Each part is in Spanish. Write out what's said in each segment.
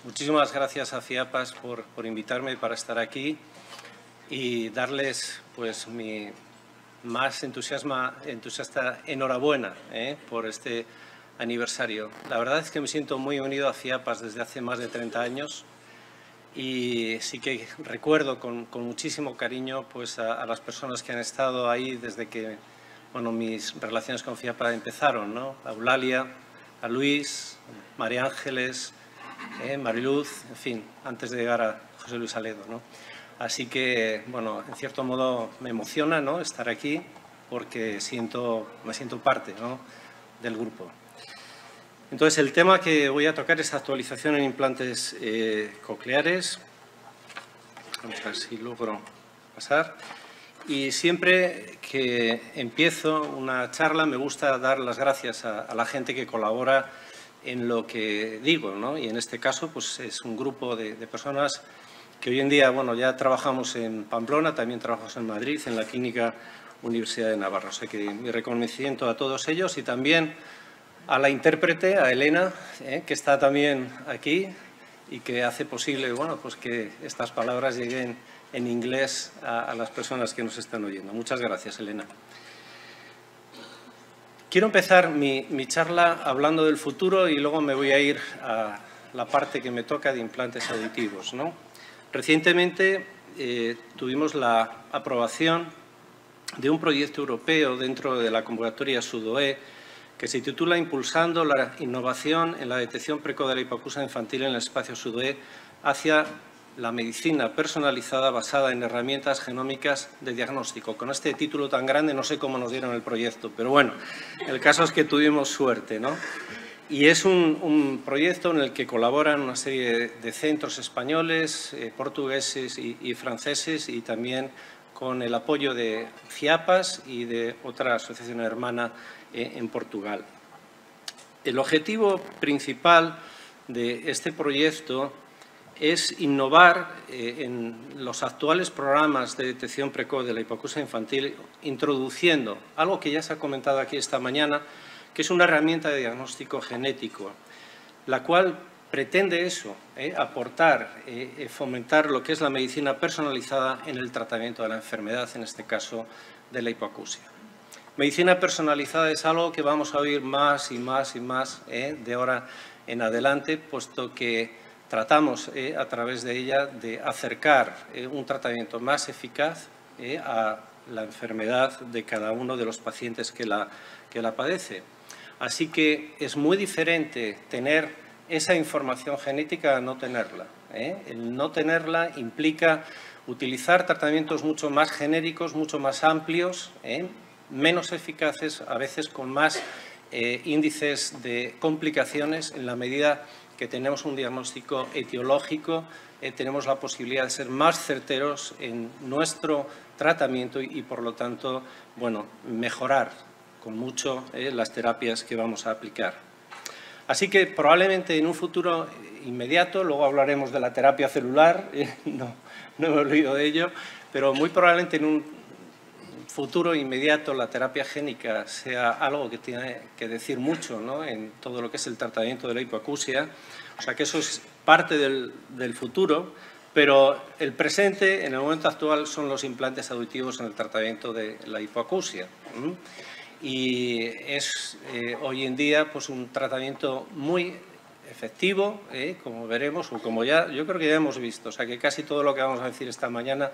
Muchísimas gracias a FIAPAS por invitarme para estar aquí y darles pues mi más entusiasta enhorabuena por este aniversario. La verdad es que me siento muy unido a FIAPAS desde hace más de 30 años y sí que recuerdo con muchísimo cariño pues, a las personas que han estado ahí desde que mis relaciones con FIAPAS empezaron, ¿no? A Eulalia, a Luis, María Ángeles, Mariluz, en fin, antes de llegar a José Luis Aledo, ¿no? Así que, en cierto modo me emociona, ¿no?, estar aquí porque me siento parte, ¿no?, del grupo. Entonces, el tema que voy a tocar es actualización en implantes cocleares. Vamos a ver si logro pasar. Y siempre que empiezo una charla me gusta dar las gracias a la gente que colabora en lo que digo, ¿no? Y en este caso pues es un grupo de personas que hoy en día ya trabajamos en Pamplona, también trabajamos en Madrid, en la Clínica Universidad de Navarra. O sea que mi reconocimiento a todos ellos y también a la intérprete, a Elena, que está también aquí y que hace posible pues que estas palabras lleguen en inglés a las personas que nos están oyendo. Muchas gracias, Elena. Quiero empezar mi charla hablando del futuro y luego me voy a ir a la parte que me toca de implantes auditivos, ¿no? Recientemente tuvimos la aprobación de un proyecto europeo dentro de la convocatoria SUDOE que se titula Impulsando la innovación en la detección precoz de la hipoacusia infantil en el espacio SUDOE hacia la medicina personalizada basada en herramientas genómicas de diagnóstico. Con este título tan grande no sé cómo nos dieron el proyecto, pero bueno, el caso es que tuvimos suerte, ¿no? Y es un proyecto en el que colaboran una serie de centros españoles, portugueses y franceses y también con el apoyo de FIAPAS y de otra asociación hermana en Portugal. El objetivo principal de este proyecto es innovar en los actuales programas de detección precoz de la hipoacusia infantil, introduciendo algo que ya se ha comentado aquí esta mañana, que es una herramienta de diagnóstico genético, la cual pretende eso, aportar, fomentar lo que es la medicina personalizada en el tratamiento de la enfermedad, en este caso de la hipoacusia. Medicina personalizada es algo que vamos a oír más y más y más de ahora en adelante, puesto que tratamos a través de ella de acercar un tratamiento más eficaz a la enfermedad de cada uno de los pacientes que la padece. Así que es muy diferente tener esa información genética a no tenerla. El no tenerla implica utilizar tratamientos mucho más genéricos, mucho más amplios, menos eficaces, a veces con más índices de complicaciones en la medida que tenemos un diagnóstico etiológico, tenemos la posibilidad de ser más certeros en nuestro tratamiento y por lo tanto, mejorar con mucho las terapias que vamos a aplicar. Así que probablemente en un futuro inmediato, luego hablaremos de la terapia celular, no me olvido de ello, pero muy probablemente en un futuro inmediato la terapia génica sea algo que tiene que decir mucho, ¿no?, en todo lo que es el tratamiento de la hipoacusia. O sea que eso es parte del futuro, pero el presente, en el momento actual, son los implantes auditivos en el tratamiento de la hipoacusia. Y es hoy en día pues, un tratamiento muy efectivo, como veremos, o como ya yo creo que ya hemos visto. O sea que casi todo lo que vamos a decir esta mañana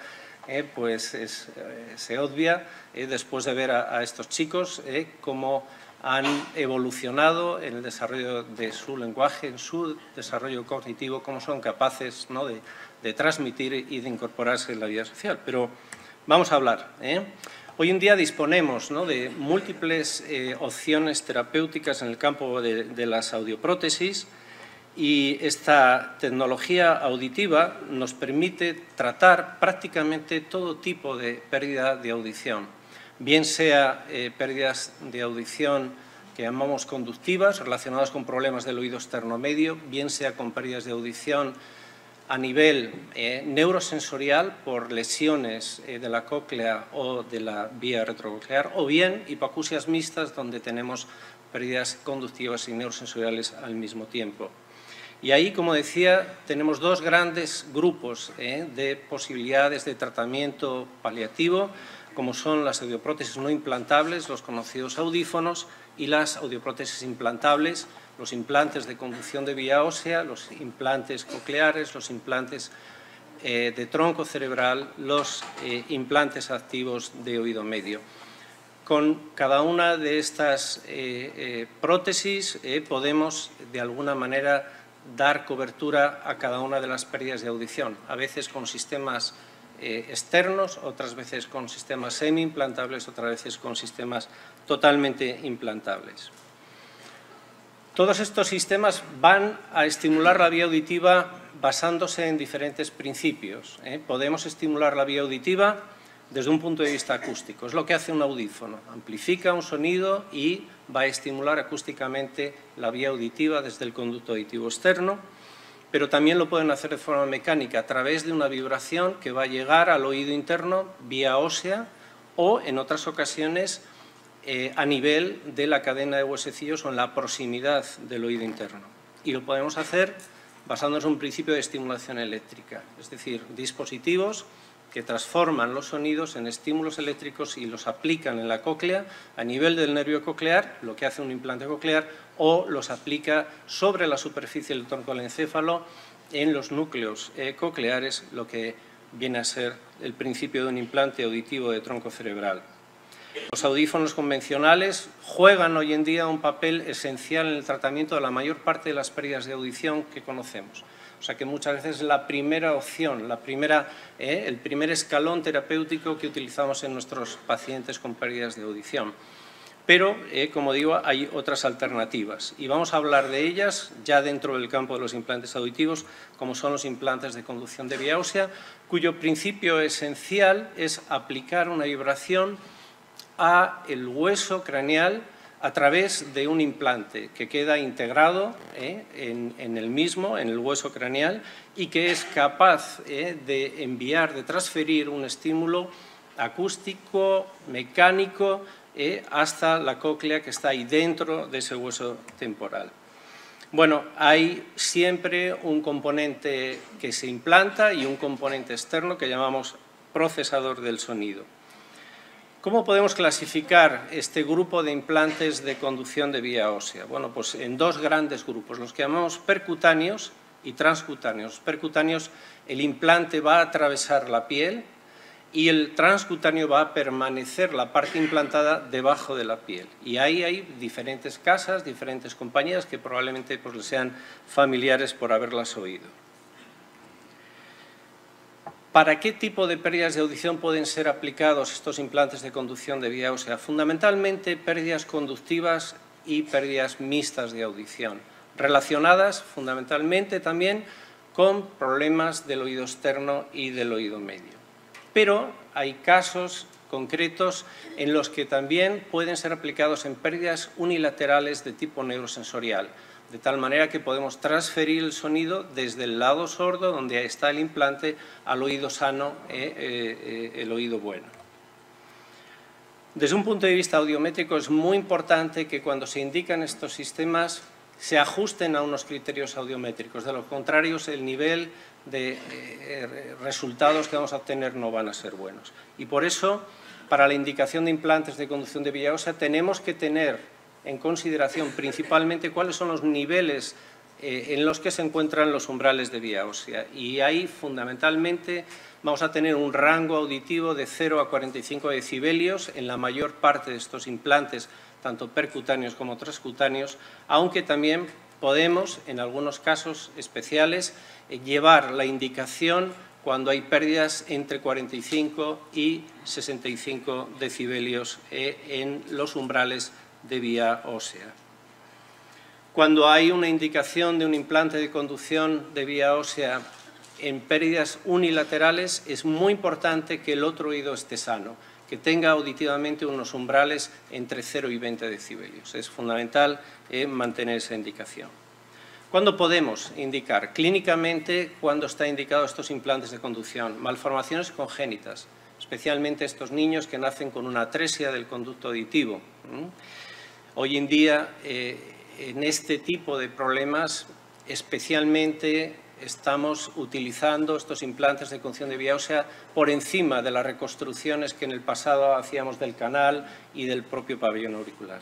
se obvia después de ver a estos chicos cómo han evolucionado en el desarrollo de su lenguaje, en su desarrollo cognitivo, cómo son capaces, ¿no?, de transmitir y de incorporarse en la vida social. Pero vamos a hablar. Hoy en día disponemos, ¿no?, de múltiples opciones terapéuticas en el campo de las audioprótesis y esta tecnología auditiva nos permite tratar prácticamente todo tipo de pérdida de audición, bien sea pérdidas de audición que llamamos conductivas, relacionadas con problemas del oído externo medio, bien sea con pérdidas de audición a nivel neurosensorial por lesiones de la cóclea o de la vía retrococlear, o bien hipoacusias mixtas donde tenemos pérdidas conductivas y neurosensoriales al mismo tiempo. Y ahí, como decía, tenemos dos grandes grupos de posibilidades de tratamiento paliativo, como son las audioprótesis no implantables, los conocidos audífonos, y las audioprótesis implantables, los implantes de conducción de vía ósea, los implantes cocleares, los implantes de tronco cerebral, los implantes activos de oído medio. Con cada una de estas prótesis podemos, de alguna manera, dar cobertura a cada una de las pérdidas de audición, a veces con sistemas externos, otras veces con sistemas semi-implantables, otras veces con sistemas totalmente implantables. Todos estos sistemas van a estimular la vía auditiva basándose en diferentes principios. Podemos estimular la vía auditiva desde un punto de vista acústico. Es lo que hace un audífono. Amplifica un sonido y va a estimular acústicamente la vía auditiva desde el conducto auditivo externo, pero también lo pueden hacer de forma mecánica a través de una vibración que va a llegar al oído interno vía ósea o, en otras ocasiones, a nivel de la cadena de huesecillos o en la proximidad del oído interno. Y lo podemos hacer basándonos en un principio de estimulación eléctrica, es decir, dispositivos que transforman los sonidos en estímulos eléctricos y los aplican en la cóclea a nivel del nervio coclear, lo que hace un implante coclear, o los aplica sobre la superficie del tronco del encéfalo en los núcleos cocleares, lo que viene a ser el principio de un implante auditivo de tronco cerebral. Los audífonos convencionales juegan hoy en día un papel esencial en el tratamiento de la mayor parte de las pérdidas de audición que conocemos. O sea que muchas veces es la primera opción, el primer escalón terapéutico que utilizamos en nuestros pacientes con pérdidas de audición. Pero, como digo, hay otras alternativas y vamos a hablar de ellas ya dentro del campo de los implantes auditivos, como son los implantes de conducción de vía ósea, cuyo principio esencial es aplicar una vibración a el hueso craneal a través de un implante que queda integrado en el mismo, en el hueso craneal, y que es capaz de enviar, de transferir un estímulo acústico, mecánico, hasta la cóclea que está ahí dentro de ese hueso temporal. Bueno, hay siempre un componente que se implanta y un componente externo que llamamos procesador del sonido. ¿Cómo podemos clasificar este grupo de implantes de conducción de vía ósea? Bueno, pues en dos grandes grupos, los que llamamos percutáneos y transcutáneos. Percutáneos, el implante va a atravesar la piel y el transcutáneo va a permanecer la parte implantada debajo de la piel. Y ahí hay diferentes casas, diferentes compañías que probablemente pues, les sean familiares por haberlas oído. ¿Para qué tipo de pérdidas de audición pueden ser aplicados estos implantes de conducción de vía ósea? Fundamentalmente pérdidas conductivas y pérdidas mixtas de audición, relacionadas fundamentalmente también con problemas del oído externo y del oído medio. Pero hay casos concretos en los que también pueden ser aplicados en pérdidas unilaterales de tipo neurosensorial, de tal manera que podemos transferir el sonido desde el lado sordo, donde está el implante, al oído sano, el oído bueno. Desde un punto de vista audiométrico es muy importante que cuando se indican estos sistemas se ajusten a unos criterios audiométricos, de lo contrario el nivel de resultados que vamos a obtener no van a ser buenos. Y por eso, para la indicación de implantes de conducción de vía ósea, tenemos que tener en consideración principalmente cuáles son los niveles en los que se encuentran los umbrales de vía ósea. Y ahí, fundamentalmente, vamos a tener un rango auditivo de 0 a 45 decibelios en la mayor parte de estos implantes, tanto percutáneos como transcutáneos, aunque también podemos, en algunos casos especiales, llevar la indicación cuando hay pérdidas entre 45 y 65 decibelios en los umbrales de vía ósea. Cuando hay una indicación de un implante de conducción de vía ósea en pérdidas unilaterales, es muy importante que el otro oído esté sano, que tenga auditivamente unos umbrales entre 0 y 20 decibelios. Es fundamental mantener esa indicación. ¿Cuándo podemos indicar? Clínicamente, cuando está indicado estos implantes de conducción, malformaciones congénitas, especialmente estos niños que nacen con una atresia del conducto auditivo. Hoy en día, en este tipo de problemas, especialmente estamos utilizando estos implantes de conducción de vía ósea por encima de las reconstrucciones que en el pasado hacíamos del canal y del propio pabellón auricular.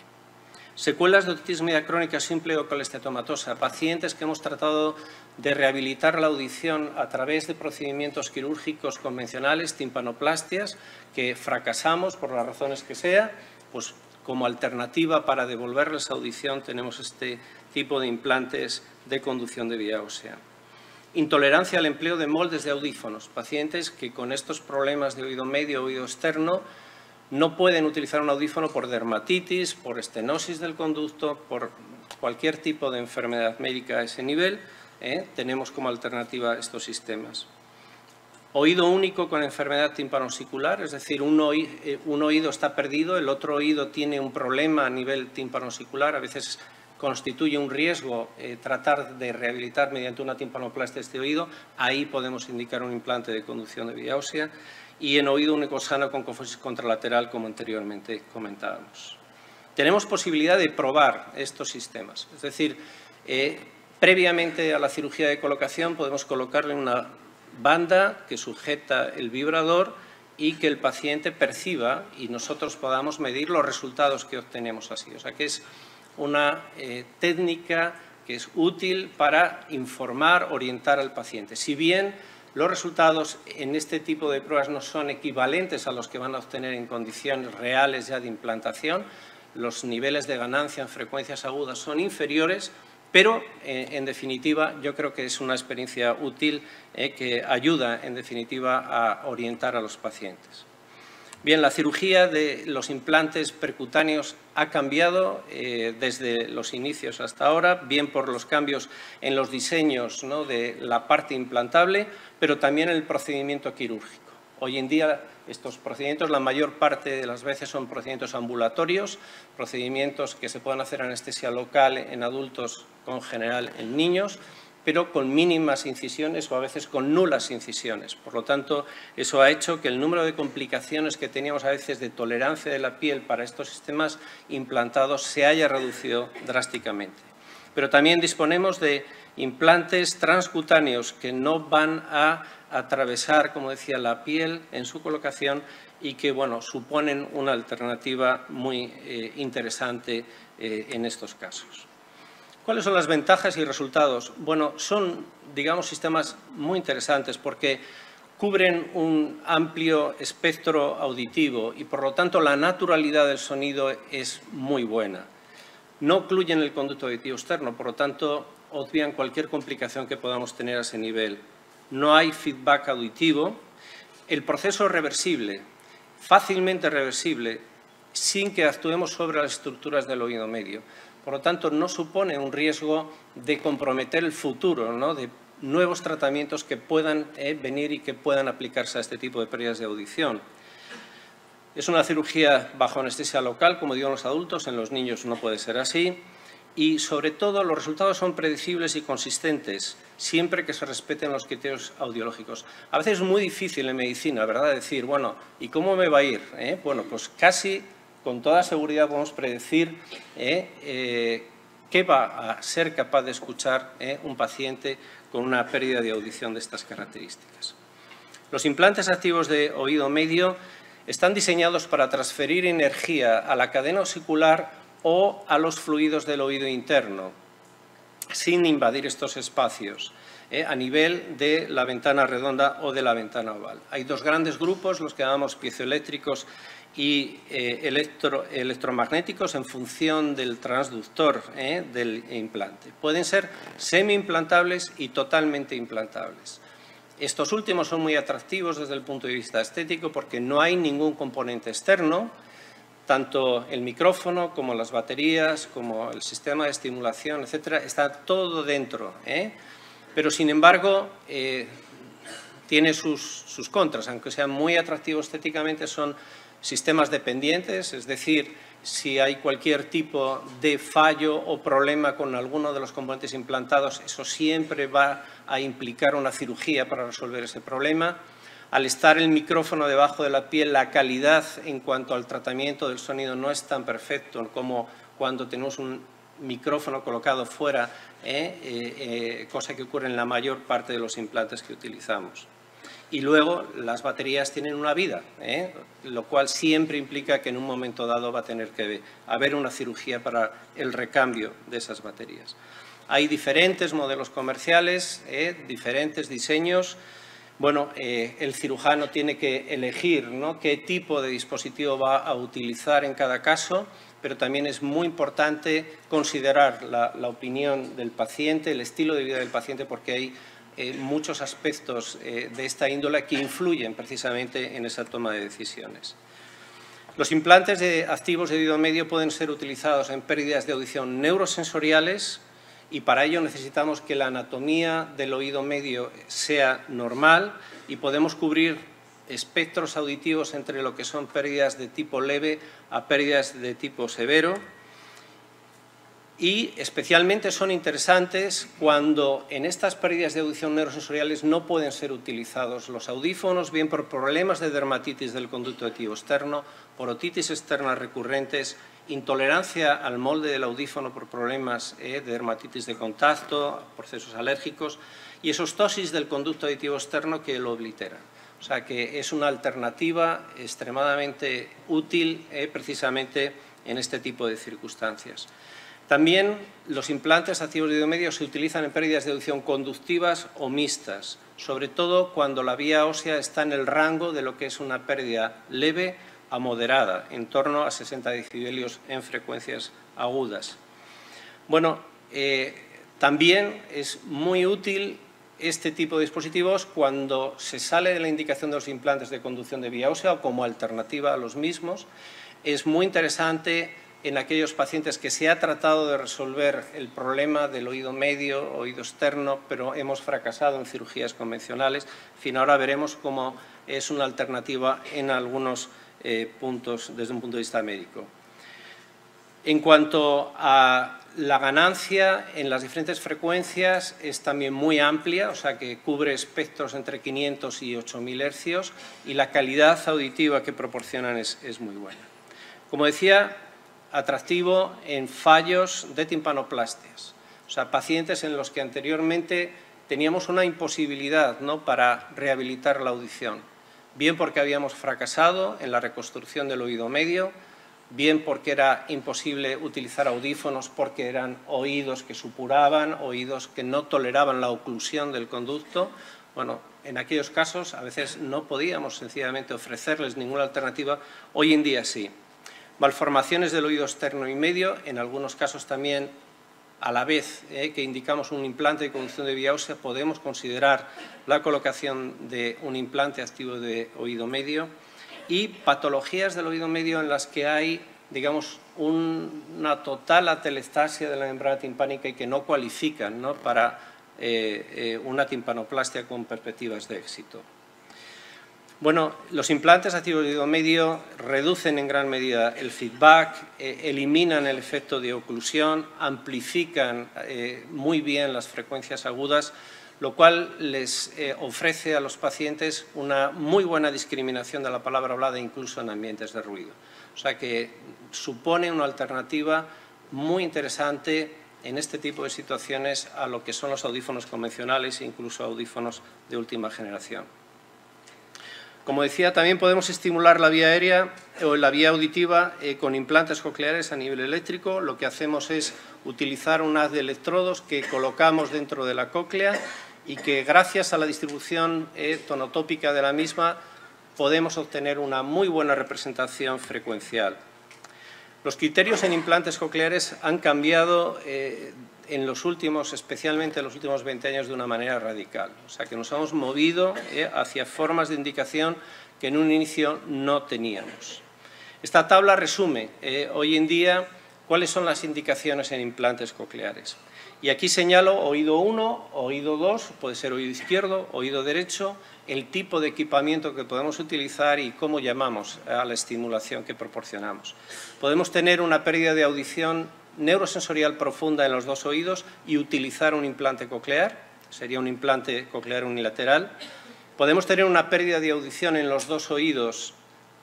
Secuelas de otitis media crónica simple o colesteatomatosa, pacientes que hemos tratado de rehabilitar la audición a través de procedimientos quirúrgicos convencionales, timpanoplastias, que fracasamos por las razones que sea, pues como alternativa para devolverles audición tenemos este tipo de implantes de conducción de vía ósea. Intolerancia al empleo de moldes de audífonos, pacientes que con estos problemas de oído medio o oído externo no pueden utilizar un audífono por dermatitis, por estenosis del conducto, por cualquier tipo de enfermedad médica a ese nivel. Tenemos como alternativa estos sistemas. Oído único con enfermedad timpanosicular, es decir, un oído está perdido, el otro oído tiene un problema a nivel timpanosicular, a veces constituye un riesgo tratar de rehabilitar mediante una timpanoplastia este oído, ahí podemos indicar un implante de conducción de vía ósea. Y en oído único sano con cofosis contralateral, como anteriormente comentábamos. Tenemos posibilidad de probar estos sistemas, es decir, previamente a la cirugía de colocación podemos colocarle una banda que sujeta el vibrador y que el paciente perciba y nosotros podamos medir los resultados que obtenemos así. O sea que es una técnica que es útil para informar, orientar al paciente. Si bien los resultados en este tipo de pruebas no son equivalentes a los que van a obtener en condiciones reales ya de implantación. Los niveles de ganancia en frecuencias agudas son inferiores, pero en definitiva yo creo que es una experiencia útil que ayuda en definitiva a orientar a los pacientes. Bien, la cirugía de los implantes percutáneos ha cambiado desde los inicios hasta ahora, bien por los cambios en los diseños, ¿no?, de la parte implantable, pero también en el procedimiento quirúrgico. Hoy en día estos procedimientos, la mayor parte de las veces son procedimientos ambulatorios, procedimientos que se pueden hacer anestesia local en adultos, con general en niños, pero con mínimas incisiones o a veces con nulas incisiones. Por lo tanto, eso ha hecho que el número de complicaciones que teníamos a veces de tolerancia de la piel para estos sistemas implantados se haya reducido drásticamente. Pero también disponemos de implantes transcutáneos que no van a atravesar, como decía, la piel en su colocación y que, bueno, suponen una alternativa muy interesante en estos casos. ¿Cuáles son las ventajas y resultados? Bueno, son, digamos, sistemas muy interesantes porque cubren un amplio espectro auditivo y, por lo tanto, la naturalidad del sonido es muy buena. No ocluyen el conducto auditivo externo, por lo tanto, obvian cualquier complicación que podamos tener a ese nivel. No hay feedback auditivo. El proceso es reversible, fácilmente reversible, sin que actuemos sobre las estructuras del oído medio. Por lo tanto, no supone un riesgo de comprometer el futuro, ¿no?, de nuevos tratamientos que puedan venir y que puedan aplicarse a este tipo de pérdidas de audición. Es una cirugía bajo anestesia local, como digo en los adultos, en los niños no puede ser así. Y, sobre todo, los resultados son predecibles y consistentes, siempre que se respeten los criterios audiológicos. A veces es muy difícil en medicina, ¿verdad?, decir, bueno, ¿y cómo me va a ir? Bueno, pues casi con toda seguridad podemos predecir qué va a ser capaz de escuchar un paciente con una pérdida de audición de estas características. Los implantes activos de oído medio están diseñados para transferir energía a la cadena osicular o a los fluidos del oído interno, sin invadir estos espacios, a nivel de la ventana redonda o de la ventana oval. Hay dos grandes grupos, los que llamamos piezoeléctricos y electromagnéticos en función del transductor del implante. Pueden ser semi-implantables y totalmente implantables. Estos últimos son muy atractivos desde el punto de vista estético porque no hay ningún componente externo, tanto el micrófono como las baterías, como el sistema de estimulación, etcétera, está todo dentro, pero sin embargo tiene sus contras, aunque sean muy atractivos estéticamente, son sistemas dependientes, es decir, si hay cualquier tipo de fallo o problema con alguno de los componentes implantados, eso siempre va a implicar una cirugía para resolver ese problema. Al estar el micrófono debajo de la piel, la calidad en cuanto al tratamiento del sonido no es tan perfecto como cuando tenemos un micrófono colocado fuera, cosa que ocurre en la mayor parte de los implantes que utilizamos. Y luego las baterías tienen una vida, lo cual siempre implica que en un momento dado va a tener que haber una cirugía para el recambio de esas baterías. Hay diferentes modelos comerciales, diferentes diseños. Bueno, el cirujano tiene que elegir, ¿no?, qué tipo de dispositivo va a utilizar en cada caso, pero también es muy importante considerar la opinión del paciente, el estilo de vida del paciente, porque hay muchos aspectos de esta índole que influyen precisamente en esa toma de decisiones. Los implantes activos de oído medio pueden ser utilizados en pérdidas de audición neurosensoriales y para ello necesitamos que la anatomía del oído medio sea normal y podemos cubrir espectros auditivos entre lo que son pérdidas de tipo leve a pérdidas de tipo severo. Y especialmente son interesantes cuando en estas pérdidas de audición neurosensoriales no pueden ser utilizados los audífonos, bien por problemas de dermatitis del conducto auditivo externo, por otitis externas recurrentes, intolerancia al molde del audífono por problemas de dermatitis de contacto, procesos alérgicos y esostosis del conducto auditivo externo que lo obliteran. O sea que es una alternativa extremadamente útil precisamente en este tipo de circunstancias. También los implantes activos de oído medio se utilizan en pérdidas de audición conductivas o mixtas, sobre todo cuando la vía ósea está en el rango de lo que es una pérdida leve a moderada, en torno a 60 decibelios en frecuencias agudas. Bueno, también es muy útil este tipo de dispositivos cuando se sale de la indicación de los implantes de conducción de vía ósea o como alternativa a los mismos. Es muy interesante en aquellos pacientes que se ha tratado de resolver el problema del oído medio, oído externo, pero hemos fracasado en cirugías convencionales. En fin, ahora veremos cómo es una alternativa en algunos puntos desde un punto de vista médico. En cuanto a la ganancia en las diferentes frecuencias es también muy amplia, o sea que cubre espectros entre 500 y 8000 hercios y la calidad auditiva que proporcionan es muy buena. Como decía, atractivo en fallos de timpanoplastias, o sea, pacientes en los que anteriormente teníamos una imposibilidad, ¿no?, para rehabilitar la audición, bien porque habíamos fracasado en la reconstrucción del oído medio, bien porque era imposible utilizar audífonos porque eran oídos que supuraban, oídos que no toleraban la oclusión del conducto. Bueno, en aquellos casos a veces no podíamos sencillamente ofrecerles ninguna alternativa, hoy en día sí. Malformaciones del oído externo y medio, en algunos casos también, a la vez que indicamos un implante de conducción de vía ósea, podemos considerar la colocación de un implante activo de oído medio y patologías del oído medio en las que hay, digamos, una total atelectasia de la membrana timpánica y que no cualifican, ¿no?, para una timpanoplastia con perspectivas de éxito. Bueno, los implantes activos de oído medio reducen en gran medida el feedback, eliminan el efecto de oclusión, amplifican muy bien las frecuencias agudas, lo cual les ofrece a los pacientes una muy buena discriminación de la palabra hablada incluso en ambientes de ruido. O sea que supone una alternativa muy interesante en este tipo de situaciones a lo que son los audífonos convencionales e incluso audífonos de última generación. Como decía, también podemos estimular la vía aérea o la vía auditiva con implantes cocleares a nivel eléctrico. Lo que hacemos es utilizar un haz de electrodos que colocamos dentro de la cóclea y que gracias a la distribución tonotópica de la misma podemos obtener una muy buena representación frecuencial. Los criterios en implantes cocleares han cambiado en los últimos, especialmente en los últimos 20 años, de una manera radical. O sea, que nos hemos movido hacia formas de indicación que en un inicio no teníamos. Esta tabla resume hoy en día cuáles son las indicaciones en implantes cocleares. Y aquí señalo oído 1, oído 2, puede ser oído izquierdo, oído derecho, el tipo de equipamiento que podemos utilizar y cómo llamamos a la estimulación que proporcionamos. Podemos tener una pérdida de audición neurosensorial profunda en los dos oídos y utilizar un implante coclear, sería un implante coclear unilateral. Podemos tener una pérdida de audición en los dos oídos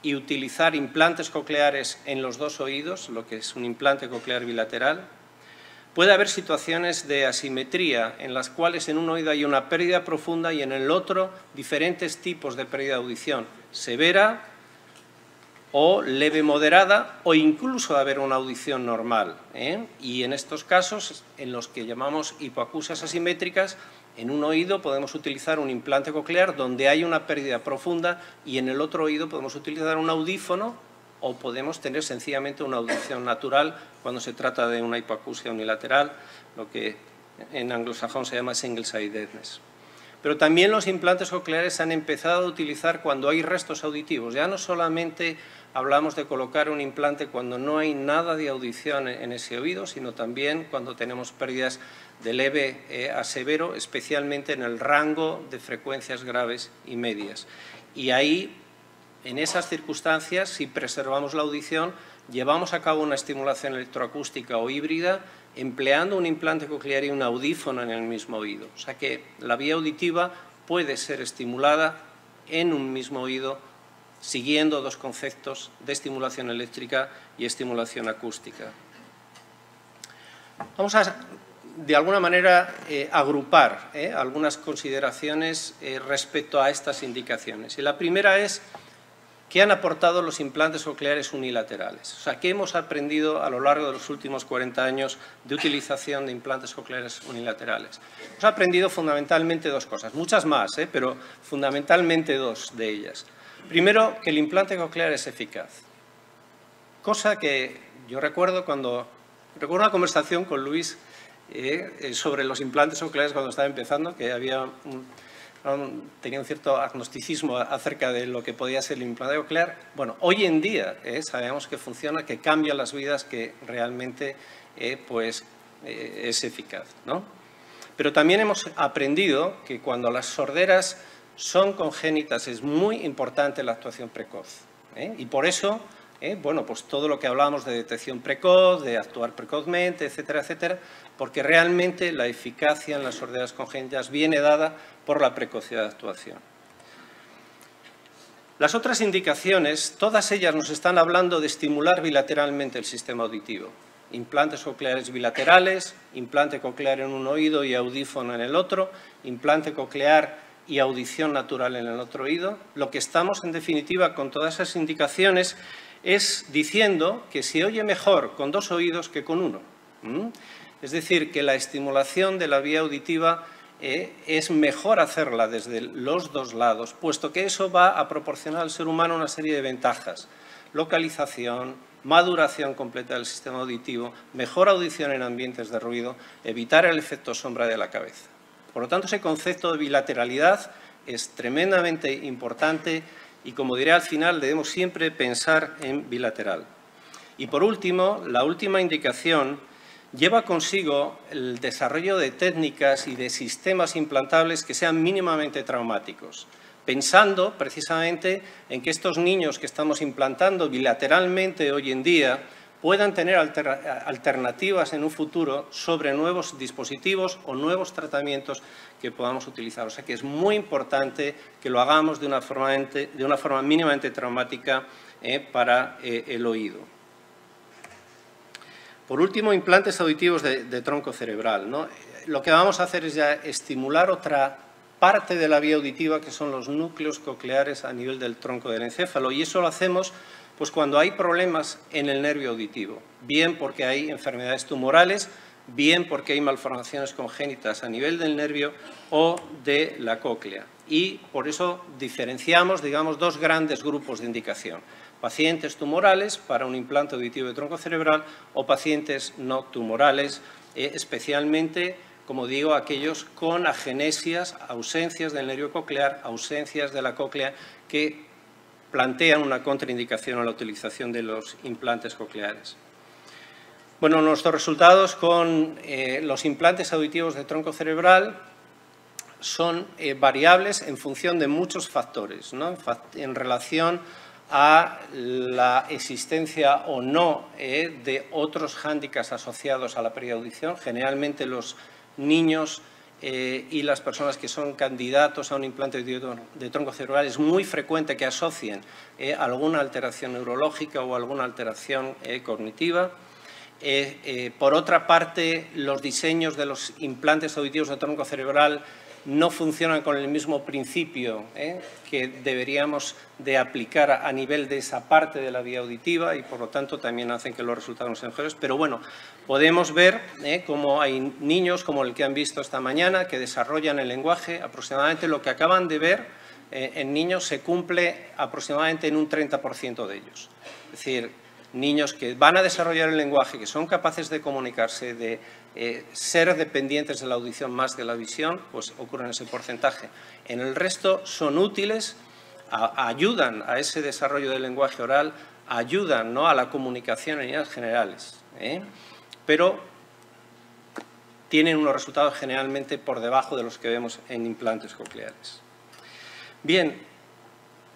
y utilizar implantes cocleares en los dos oídos, lo que es un implante coclear bilateral. Puede haber situaciones de asimetría en las cuales en un oído hay una pérdida profunda y en el otro diferentes tipos de pérdida de audición, severa o leve moderada, o incluso haber una audición normal, ¿eh? Y en estos casos, en los que llamamos hipoacusias asimétricas, en un oído podemos utilizar un implante coclear donde hay una pérdida profunda y en el otro oído podemos utilizar un audífono o podemos tener sencillamente una audición natural cuando se trata de una hipoacusia unilateral, lo que en anglosajón se llama single-side deafness. Pero también los implantes cocleares se han empezado a utilizar cuando hay restos auditivos. Ya no solamente hablamos de colocar un implante cuando no hay nada de audición en ese oído, sino también cuando tenemos pérdidas de leve a severo, especialmente en el rango de frecuencias graves y medias. Y ahí, en esas circunstancias, si preservamos la audición, llevamos a cabo una estimulación electroacústica o híbrida empleando un implante coclear y un audífono en el mismo oído. O sea que la vía auditiva puede ser estimulada en un mismo oído siguiendo dos conceptos de estimulación eléctrica y estimulación acústica. Vamos a, de alguna manera, agrupar algunas consideraciones respecto a estas indicaciones. Y la primera es: ¿qué han aportado los implantes cocleares unilaterales? O sea, ¿qué hemos aprendido a lo largo de los últimos 40 años de utilización de implantes cocleares unilaterales? Hemos aprendido fundamentalmente dos cosas, muchas más, pero fundamentalmente dos de ellas. Primero, que el implante coclear es eficaz, cosa que yo recuerdo una conversación con Luis sobre los implantes cocleares cuando estaba empezando, que tenía un cierto agnosticismo acerca de lo que podía ser el implante coclear. Bueno, hoy en día sabemos que funciona, que cambia las vidas, que realmente es eficaz, ¿no? Pero también hemos aprendido que cuando las sorderas son congénitas es muy importante la actuación precoz, y por eso, bueno, pues todo lo que hablábamos de detección precoz, de actuar precozmente, etcétera, etcétera, porque realmente la eficacia en las sorderas congénitas viene dada por la precocidad de actuación. Las otras indicaciones, todas ellas nos están hablando de estimular bilateralmente el sistema auditivo. Implantes cocleares bilaterales, implante coclear en un oído y audífono en el otro, implante coclear y audición natural en el otro oído. Lo que estamos, en definitiva, con todas esas indicaciones es diciendo que se oye mejor con dos oídos que con uno. Es decir, que la estimulación de la vía auditiva es mejor hacerla desde los dos lados, puesto que eso va a proporcionar al ser humano una serie de ventajas: localización, maduración completa del sistema auditivo, mejor audición en ambientes de ruido, evitar el efecto sombra de la cabeza. Por lo tanto, ese concepto de bilateralidad es tremendamente importante y, como diré al final, debemos siempre pensar en bilateral. Y por último, la última indicación lleva consigo el desarrollo de técnicas y de sistemas implantables que sean mínimamente traumáticos, pensando precisamente en que estos niños que estamos implantando bilateralmente hoy en día puedan tener alternativas en un futuro sobre nuevos dispositivos o nuevos tratamientos que podamos utilizar. O sea que es muy importante que lo hagamos de una forma mínimamente traumática para el oído. Por último, implantes auditivos de tronco cerebral, ¿no? Lo que vamos a hacer es ya estimular otra parte de la vía auditiva, que son los núcleos cocleares a nivel del tronco del encéfalo, y eso lo hacemos pues cuando hay problemas en el nervio auditivo, bien porque hay enfermedades tumorales, bien porque hay malformaciones congénitas a nivel del nervio o de la cóclea. Y por eso diferenciamos, digamos, dos grandes grupos de indicación: pacientes tumorales para un implante auditivo de tronco cerebral o pacientes no tumorales, especialmente, como digo, aquellos con agenesias, ausencias del nervio coclear, ausencias de la cóclea, que plantean una contraindicación a la utilización de los implantes cocleares. Bueno, nuestros resultados con los implantes auditivos de tronco cerebral son variables en función de muchos factores, ¿no? En relación a la existencia o no de otros hándicaps asociados a la pérdida de audición. Generalmente los niños y las personas que son candidatos a un implante de tronco cerebral es muy frecuente que asocien alguna alteración neurológica o alguna alteración cognitiva. Por otra parte, los diseños de los implantes auditivos de tronco cerebral no funcionan con el mismo principio que deberíamos de aplicar a nivel de esa parte de la vía auditiva y, por lo tanto, también hacen que los resultados no sean mejores. Pero, bueno, podemos ver cómo hay niños, como el que han visto esta mañana, que desarrollan el lenguaje. Aproximadamente lo que acaban de ver en niños se cumple aproximadamente en un 30% de ellos. Es decir, niños que van a desarrollar el lenguaje, que son capaces de comunicarse, de ser dependientes de la audición más de la visión, pues ocurre en ese porcentaje. En el resto son útiles, ayudan a ese desarrollo del lenguaje oral, ayudan, ¿no?, a la comunicación en líneas generales, pero tienen unos resultados generalmente por debajo de los que vemos en implantes cocleares. Bien,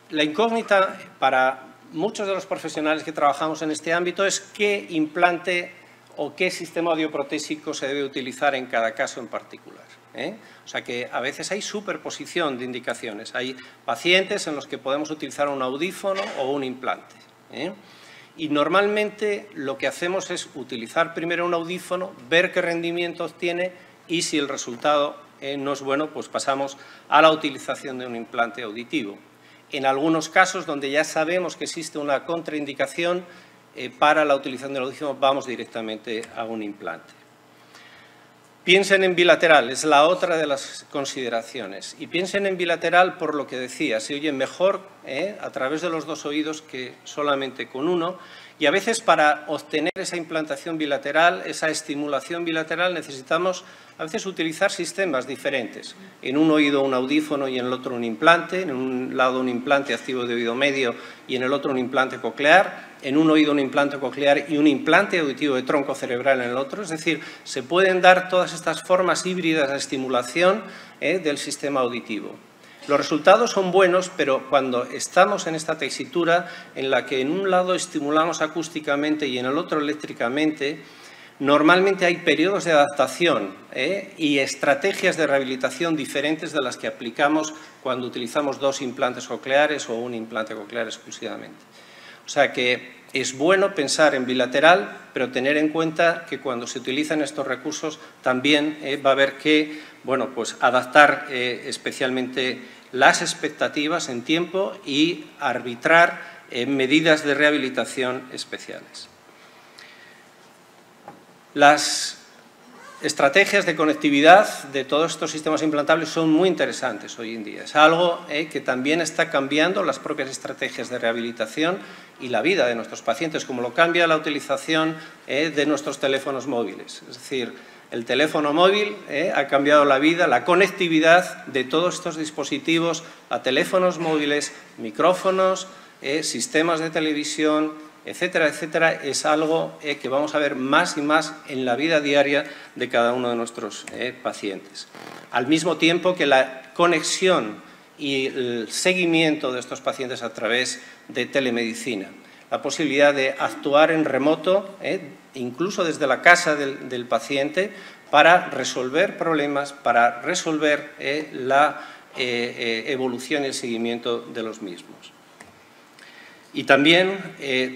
la incógnita para muchos de los profesionales que trabajamos en este ámbito es qué implante o qué sistema audioprotésico se debe utilizar en cada caso en particular. O sea que a veces hay superposición de indicaciones. Hay pacientes en los que podemos utilizar un audífono o un implante. Y normalmente lo que hacemos es utilizar primero un audífono, ver qué rendimiento obtiene y si el resultado no es bueno, pues pasamos a la utilización de un implante auditivo. En algunos casos donde ya sabemos que existe una contraindicación para la utilización del audífono, vamos directamente a un implante. Piensen en bilateral, es la otra de las consideraciones. Y piensen en bilateral por lo que decía, se oye mejor a través de los dos oídos que solamente con uno. Y a veces para obtener esa implantación bilateral, esa estimulación bilateral, necesitamos a veces utilizar sistemas diferentes. En un oído un audífono y en el otro un implante, en un lado un implante activo de oído medio y en el otro un implante coclear, en un oído un implante coclear y un implante auditivo de tronco cerebral en el otro. Es decir, se pueden dar todas estas formas híbridas de estimulación del sistema auditivo. Los resultados son buenos, pero cuando estamos en esta tesitura en la que en un lado estimulamos acústicamente y en el otro eléctricamente, normalmente hay periodos de adaptación y estrategias de rehabilitación diferentes de las que aplicamos cuando utilizamos dos implantes cocleares o un implante coclear exclusivamente. O sea que es bueno pensar en bilateral, pero tener en cuenta que cuando se utilizan estos recursos también va a haber que, bueno, pues adaptar especialmente las expectativas en tiempo y arbitrar medidas de rehabilitación especiales. Las estrategias de conectividad de todos estos sistemas implantables son muy interesantes hoy en día. Es algo que también está cambiando las propias estrategias de rehabilitación y la vida de nuestros pacientes, como lo cambia la utilización de nuestros teléfonos móviles. Es decir, el teléfono móvil ha cambiado la vida, la conectividad de todos estos dispositivos a teléfonos móviles, micrófonos, sistemas de televisión, etcétera, etcétera, es algo que vamos a ver más y más en la vida diaria de cada uno de nuestros pacientes. Al mismo tiempo que la conexión y el seguimiento de estos pacientes a través de telemedicina. La posibilidad de actuar en remoto, incluso desde la casa del paciente, para resolver problemas, para resolver la evolución y el seguimiento de los mismos. Y también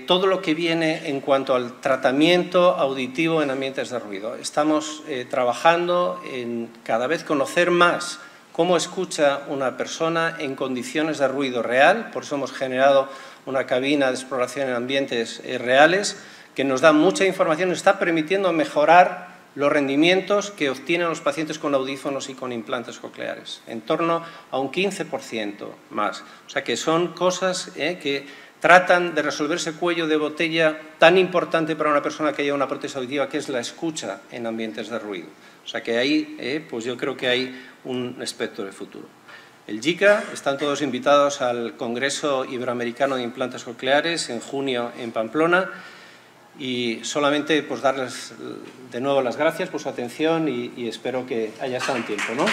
todo lo que viene en cuanto al tratamiento auditivo en ambientes de ruido. Estamos trabajando en cada vez conocer más cómo escucha una persona en condiciones de ruido real, por eso hemos generado una cabina de exploración en ambientes reales que nos da mucha información, nos está permitiendo mejorar los rendimientos que obtienen los pacientes con audífonos y con implantes cocleares, en torno a un 15% más. O sea que son cosas que tratan de resolver ese cuello de botella tan importante para una persona que lleva una prótesis auditiva, que es la escucha en ambientes de ruido. O sea que ahí, pues yo creo que hay un aspecto de futuro. El JICA, están todos invitados al Congreso Iberoamericano de Implantes Cocleares en junio en Pamplona y solamente pues darles de nuevo las gracias por su atención y espero que haya estado un tiempo, ¿no?